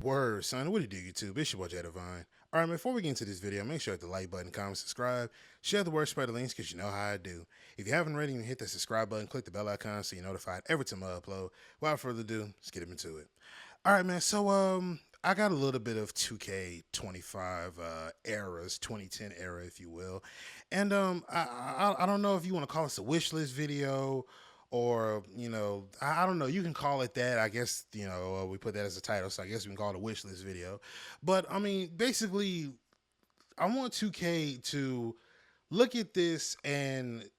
Word, son. What do you do, YouTube? It's your boy Jay Divine. All right, man, before we get into this video, make sure to hit the like button, comment, subscribe, share the word, spread the links, because you know how I do. If you haven't already, hit the subscribe button, click the bell icon so you're notified every time I upload. Without further ado, let's get into it. All right, man. So, I got a little bit of 2K25 eras, 2010 era, if you will, and I don't know if you want to call this a wish list video or I don't know. You can call it that. I guess we put that as a title, so I guess we can call it a wish list video. But I mean, basically, I want 2K to look at this and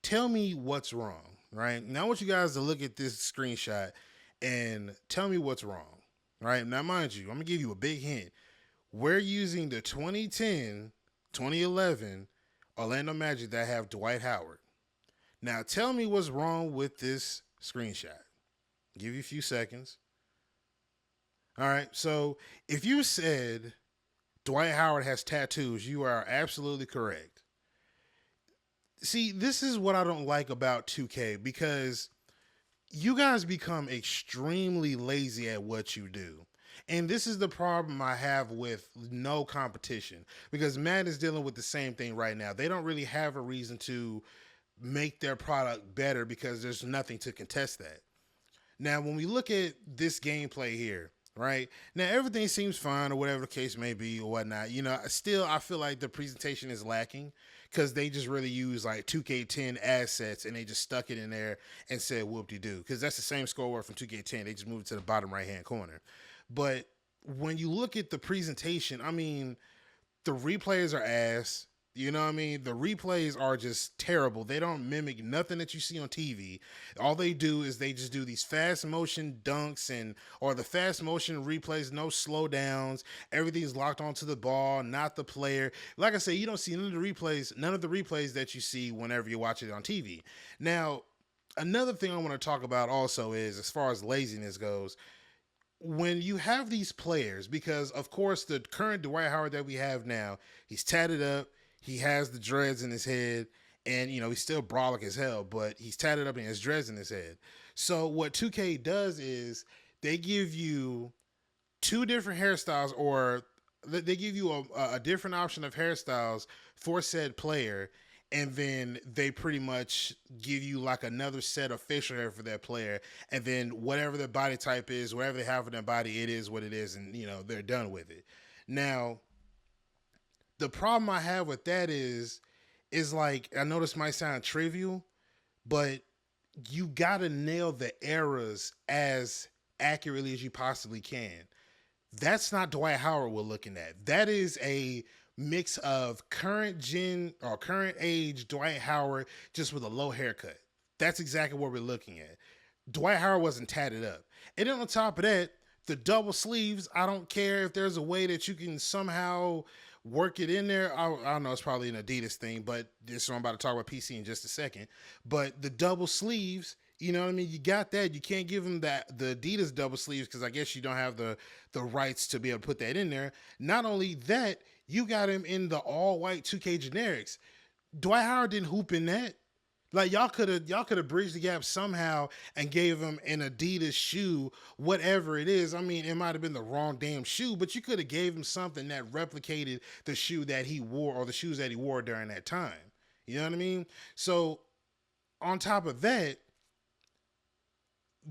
tell me what's wrong. Right now, I want you guys to look at this screenshot and tell me what's wrong. Right now, mind you, I'm gonna give you a big hint. We're using the 2010, 2011 Orlando Magic that have Dwight Howard. Now, tell me what's wrong with this screenshot. Give you a few seconds. All right. So, if you said Dwight Howard has tattoos, you are absolutely correct. See, this is what I don't like about 2K because you guys become extremely lazy at what you do. And this is the problem I have with no competition because Madden is dealing with the same thing right now. They don't really have a reason to make their product better because there's nothing to contest that. Now, when we look at this gameplay here, right now, everything seems fine or whatever the case may be or whatnot. Still, I feel like the presentation is lacking because they just really use like 2K10 assets and they just stuck it in there and said whoop-de-doo because that's the same scoreboard from 2K10. They just moved it to the bottom right-hand corner. But when you look at the presentation, I mean, the replays are ass. You know what I mean? The replays are just terrible. They don't mimic nothing that you see on TV. All they do is they just do these fast motion dunks or the fast motion replays, no slowdowns. Everything's locked onto the ball, not the player. Like I say, you don't see none of the replays that you see whenever you watch it on TV. Now, another thing I want to talk about also is as far as laziness goes, when you have these players, because of course the current Dwight Howard that we have now, he's tatted up. He has the dreads in his head, and he's still brolic as hell, but he's tatted up and has dreads in his head. So what 2K does is they give you two different hairstyles, or they give you a different option of hairstyles for said player, and then they pretty much give you like another set of facial hair for that player, and then whatever their body type is, whatever they have in their body, it is what it is, and they're done with it. Now, the problem I have with that is like, I know this might sound trivial, but you gotta nail the eras as accurately as you possibly can. That's not Dwight Howard we're looking at. That is a mix of current gen or current age Dwight Howard just with a low haircut. That's exactly what we're looking at. Dwight Howard wasn't tatted up. And then on top of that, the double sleeves, I don't care if there's a way that you can somehow work it in there. I don't know, it's probably an Adidas thing, but this I'm about to talk about PC in just a second. But the double sleeves, you know what I mean? You got that. You can't give them the Adidas double sleeves because I guess you don't have the rights to be able to put that in there. Not only that, you got him in the all-white 2K generics. Dwight Howard didn't hoop in that. Like y'all could have bridged the gap somehow and gave him an Adidas shoe, whatever it is. I mean, it might have been the wrong damn shoe, but you could have gave him something that replicated the shoe that he wore or the shoes that he wore during that time. You know what I mean? So on top of that,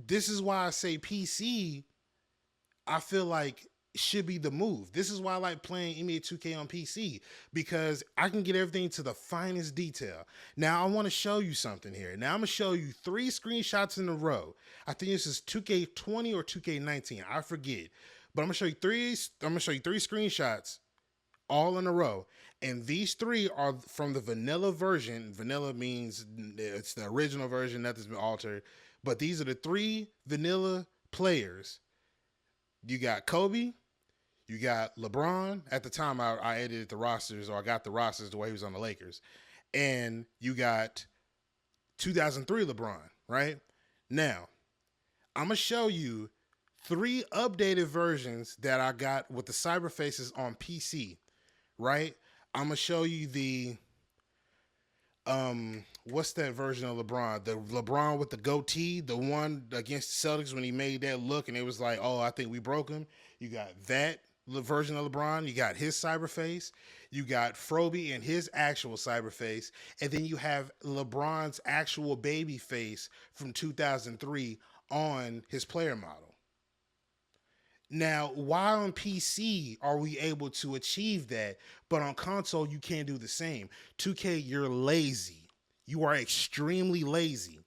this is why I say PC, I feel like should be the move. This is why I like playing NBA 2K on PC, because I can get everything to the finest detail. Now, I want to show you something here. Now, I'm going to show you 3 screenshots in a row. I think this is 2K20 or 2K19. I forget. But I'm going to show you 3 screenshots all in a row. And these 3 are from the vanilla version. Vanilla means it's the original version, nothing's been altered. But these are the 3 vanilla players. You got Kobe, you got LeBron. At the time, I edited the rosters, or I got the rosters the way he was on the Lakers. And you got 2003 LeBron, right? Now, I'm going to show you 3 updated versions that I got with the cyber faces on PC, right? I'm going to show you the what's that version of LeBron? The LeBron with the goatee, the one against the Celtics when he made that look and it was like, oh, I think we broke him. You got that version of LeBron. You got his cyber face. You got Froby and his actual cyber face. And then you have LeBron's actual baby face from 2003 on his player model. Now, why on PC are we able to achieve that, but on console you can't do the same? 2K, you're lazy. You are extremely lazy.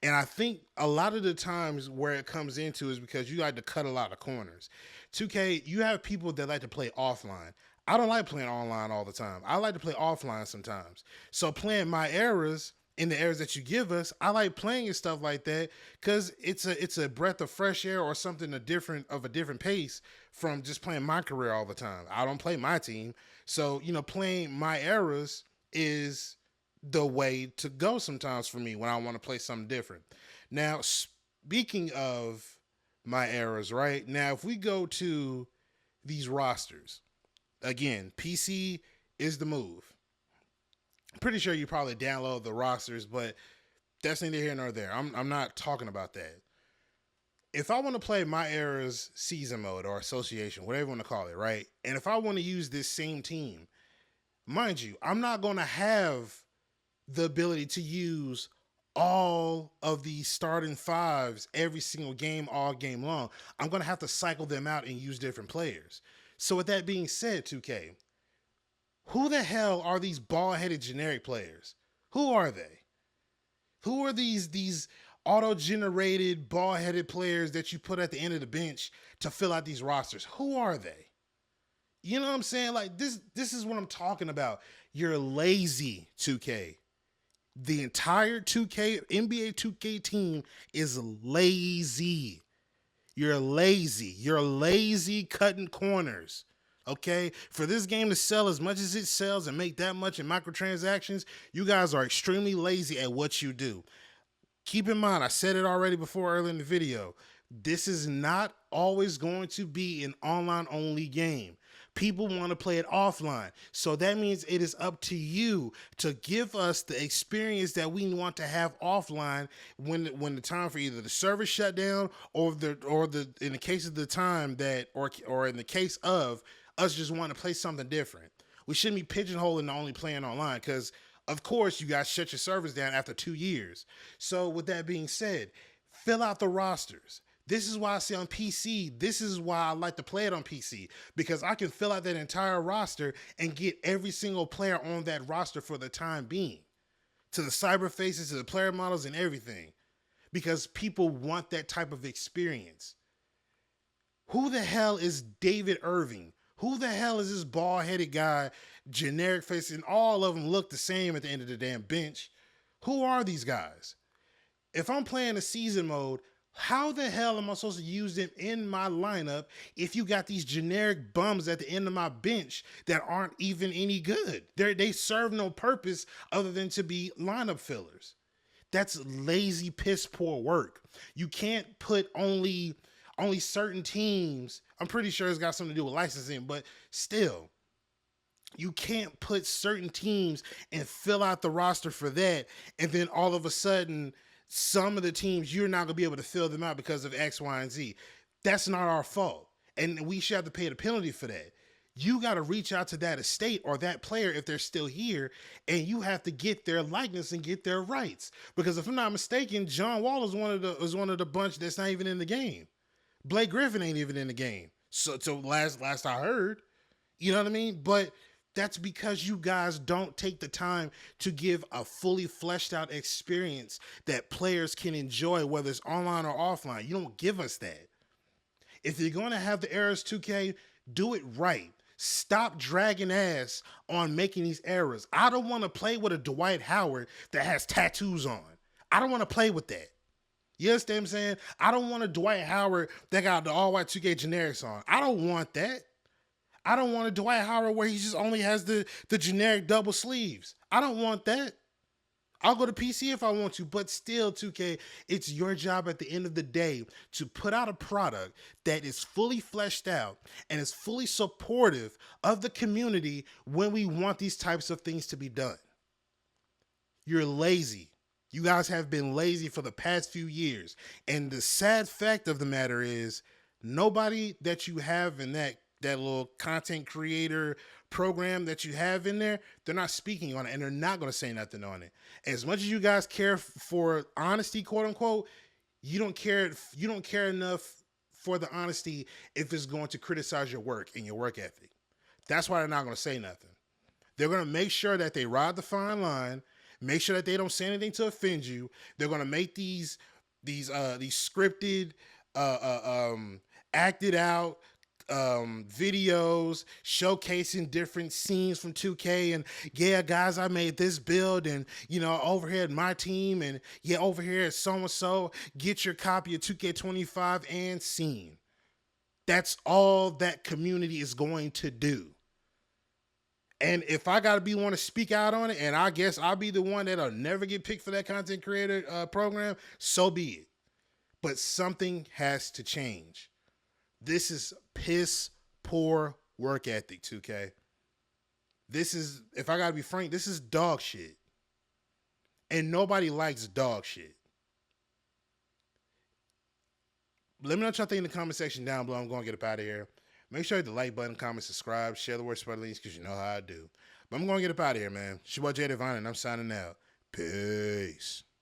And I think a lot of the times where it comes into is because you like to cut a lot of corners. 2K, you have people that like to play offline. I don't like playing online all the time. I like to play offline sometimes. So playing MyEras in the areas that you give us, I like playing and stuff like that because it's a breath of fresh air or something a different pace from just playing my career all the time. I don't play my team, so playing MyEras is the way to go sometimes for me when I want to play something different. Now, speaking of MyEras, right now, if we go to these rosters again, PC is the move. I'm pretty sure you probably download the rosters, but that's neither here nor there. I'm not talking about that. If I want to play MyEras season mode or association, whatever you want to call it, right? And if I want to use this same team, mind you, I'm not going to have the ability to use all of these starting fives every single game, all game long. I'm going to have to cycle them out and use different players. So with that being said, 2K, who the hell are these bald-headed generic players? Who are they? Who are these auto-generated bald-headed players that you put at the end of the bench to fill out these rosters? Who are they? You know what I'm saying? Like this is what I'm talking about. You're lazy, 2K. The entire 2K NBA 2K team is lazy. You're lazy. You're lazy cutting corners. Okay, for this game to sell as much as it sells and make that much in microtransactions, you guys are extremely lazy at what you do. Keep in mind, I said it already before earlier in the video, this is not always going to be an online only game. People want to play it offline. So that means it is up to you to give us the experience that we want to have offline when the time for either the service shut down or the in the case of the time that or in the case of us just want to play something different. We shouldn't be pigeonholing to only playing online because, of course, you guys shut your servers down after 2 years. So with that being said, fill out the rosters. This is why I say on PC, this is why I like to play it on PC, because I can fill out that entire roster and get every single player on that roster for the time being, to the cyber faces, to the player models and everything, because people want that type of experience. Who the hell is David Irving? Who the hell is this bald-headed guy, generic face, and all of them look the same at the end of the damn bench? Who are these guys? If I'm playing a season mode, how the hell am I supposed to use them in my lineup if you got these generic bums at the end of my bench that aren't even any good? They serve no purpose other than to be lineup fillers. That's lazy, piss poor work. You can't put only certain teams. I'm pretty sure it's got something to do with licensing, but still, you can't put certain teams and fill out the roster for that, and then all of a sudden, some of the teams, you're not going to be able to fill them out because of X, Y, and Z. That's not our fault, and we should have to pay the penalty for that. You got to reach out to that estate or that player if they're still here, and you have to get their likeness and get their rights. Because if I'm not mistaken, John Wall is one of the bunch that's not even in the game. Blake Griffin ain't even in the game. So last I heard, you know what I mean? But that's because you guys don't take the time to give a fully fleshed out experience that players can enjoy, whether it's online or offline. You don't give us that. If you're going to have the errors 2K, do it right. Stop dragging ass on making these errors. I don't want to play with a Dwight Howard that has tattoos on. I don't want to play with that. You understand what I'm saying? I don't want a Dwight Howard that got the all-white 2K generics on. I don't want that. I don't want a Dwight Howard where he just only has the generic double sleeves. I don't want that. I'll go to PC if I want to, but still, 2K, it's your job at the end of the day to put out a product that is fully fleshed out and is fully supportive of the community when we want these types of things to be done. You're lazy. You guys have been lazy for the past few years. And the sad fact of the matter is, nobody that you have in that little content creator program that you have in there, they're not speaking on it and they're not going to say nothing on it. As much as you guys care for honesty, quote unquote, you don't care enough for the honesty if it's going to criticize your work and your work ethic. That's why they're not going to say nothing. They're going to make sure that they ride the fine line, make sure that they don't say anything to offend you. They're going to make these scripted, uh, acted out videos showcasing different scenes from 2K, and yeah, guys, I made this build, and over here at my team, and yeah, over here at so and so, get your copy of 2K25 and scene. That's all that community is going to do. And if I gotta be one to speak out on it, and I guess I'll be the one that'll never get picked for that content creator program, so be it. But something has to change. This is piss poor work ethic, 2K. This is, if I gotta be frank, this is dog shit. And nobody likes dog shit. Let me know what y'all think in the comment section down below. I'm gonna get up out of here. Make sure you hit the like button, comment, subscribe, share the word, spread the links, because you know how I do. But I'm going to get up out of here, man. It's your boy Jay Divine, and I'm signing out. Peace.